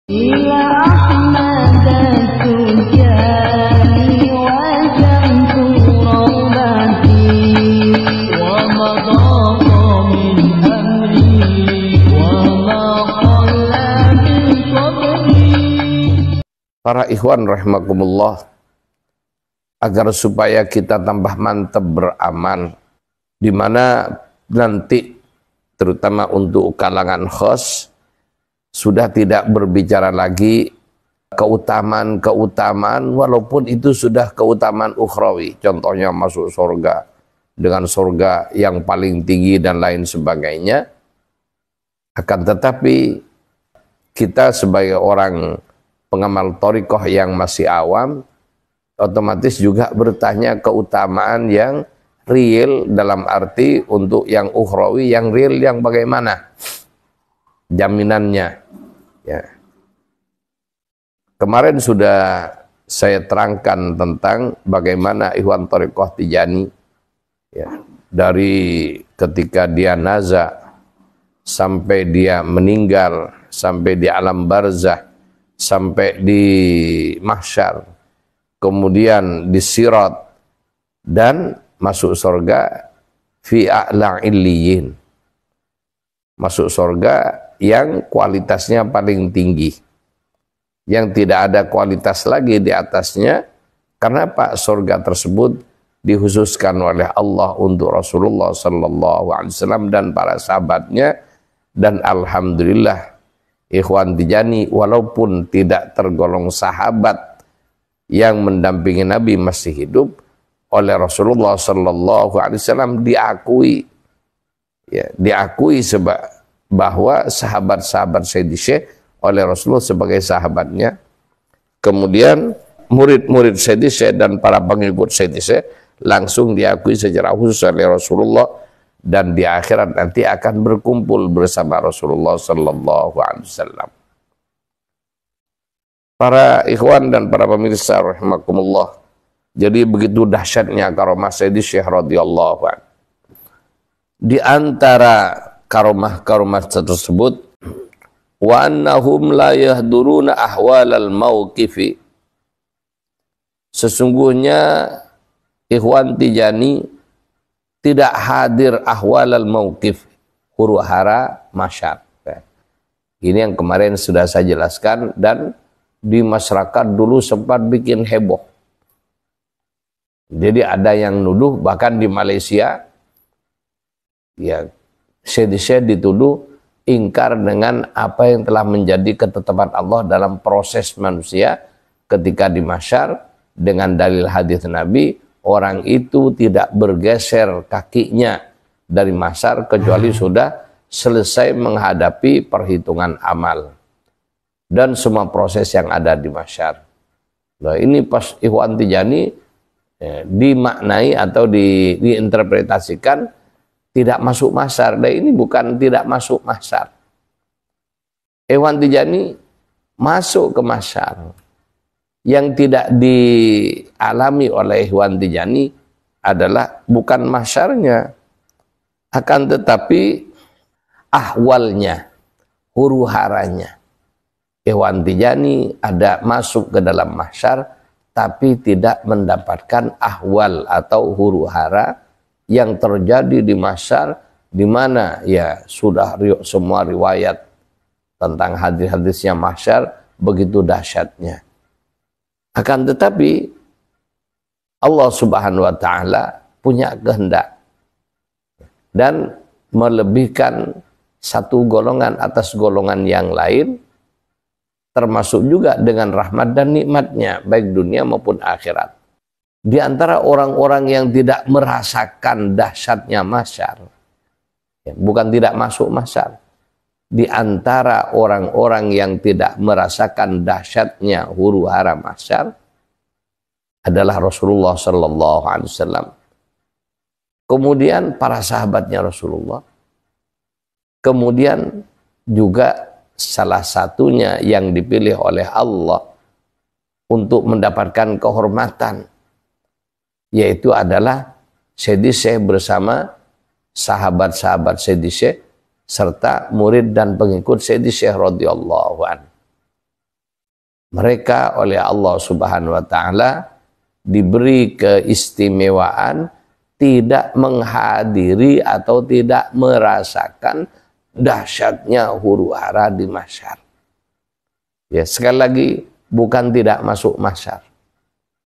إلى أحمد التجاني وجمت روضتي ومضى من أمري وما قل من صبري. Para ikhwan rahimakumullah, agar supaya kita tambah mantap beramal, di mana nanti terutama untuk kalangan khos sudah tidak berbicara lagi keutamaan walaupun itu sudah keutamaan ukhrawi, contohnya masuk surga dengan surga yang paling tinggi dan lain sebagainya. Akan tetapi kita sebagai orang pengamal thariqah yang masih awam otomatis juga bertanya keutamaan yang real, dalam arti untuk yang ukhrawi yang real yang bagaimana jaminannya ya. Kemarin sudah saya terangkan tentang bagaimana ikhwan thariqah Tijani ya, dari ketika dia naza sampai dia meninggal, sampai di alam barzah, sampai di mahsyar, kemudian di sirat dan masuk surga fi a'la illiyin, masuk surga yang kualitasnya paling tinggi, yang tidak ada kualitas lagi di atasnya. Karena Pak, surga tersebut dikhususkan oleh Allah untuk Rasulullah sallallahu alaihi wasallam dan para sahabatnya. Dan alhamdulillah ikhwan Tijani walaupun tidak tergolong sahabat yang mendampingi Nabi masih hidup, oleh Rasulullah sallallahu alaihi wasallam diakui ya, diakui bahwa sahabat-sahabat Sayyidi Syekh oleh Rasulullah sebagai sahabatnya. Kemudian murid-murid Sayyidi Syekh dan para pengikut Sayyidi Syekh langsung diakui secara khusus oleh Rasulullah, dan di akhirat nanti akan berkumpul bersama Rasulullah sallallahu alaihi wasallam. Para ikhwan dan para pemirsa rahimakumullah, jadi begitu dahsyatnya karomah Sayyidi Syekh radhiyallahu anhu. Di antara karomah-karomah tersebut, wa annahum la yahduruna ahwalal mauqifi, sesungguhnya ikhwan Tijani tidak hadir ahwalal mauqif, huru hara masyar. Ini yang kemarin sudah saya jelaskan, dan di masyarakat dulu sempat bikin heboh. Jadi ada yang nuduh, bahkan di Malaysia ya, Sayyidi Syekh dituduh ingkar dengan apa yang telah menjadi ketetapan Allah dalam proses manusia ketika di mahsyar. Dengan dalil hadis Nabi, orang itu tidak bergeser kakinya dari mahsyar kecuali sudah selesai menghadapi perhitungan amal dan semua proses yang ada di mahsyar. Nah, ini pas ikhwan Tijani dimaknai atau diinterpretasikan tidak masuk mahsyar. Dan ini bukan tidak masuk mahsyar. Ikhwan Tijani masuk ke mahsyar. Yang tidak dialami oleh ikhwan Tijani adalah bukan mahsyarnya, akan tetapi ahwalnya, huru haranya. Ikhwan Tijani ada masuk ke dalam mahsyar tapi tidak mendapatkan ahwal atau huru hara yang terjadi di mahsyar, di mana ya sudah semua riwayat tentang hadis-hadisnya mahsyar begitu dahsyatnya. Akan tetapi Allah Subhanahu wa taala punya kehendak dan melebihkan satu golongan atas golongan yang lain, termasuk juga dengan rahmat dan nikmatnya baik dunia maupun akhirat. Di antara orang-orang yang tidak merasakan dahsyatnya mahsyar, bukan tidak masuk mahsyar, di antara orang-orang yang tidak merasakan dahsyatnya huru hara mahsyar adalah Rasulullah sallallahu alaihi wasallam. Kemudian para sahabatnya Rasulullah. Kemudian juga salah satunya yang dipilih oleh Allah untuk mendapatkan kehormatan, yaitu adalah Sayyidi Syekh bersama sahabat-sahabat Sayyidi Syekh serta murid dan pengikut Sayyidi Syekh radhiyallahu anhu. mereka oleh Allah Subhanahu wa taala diberi keistimewaan tidak menghadiri atau tidak merasakan dahsyatnya huru-hara di mahsyar. Ya, sekali lagi bukan tidak masuk mahsyar.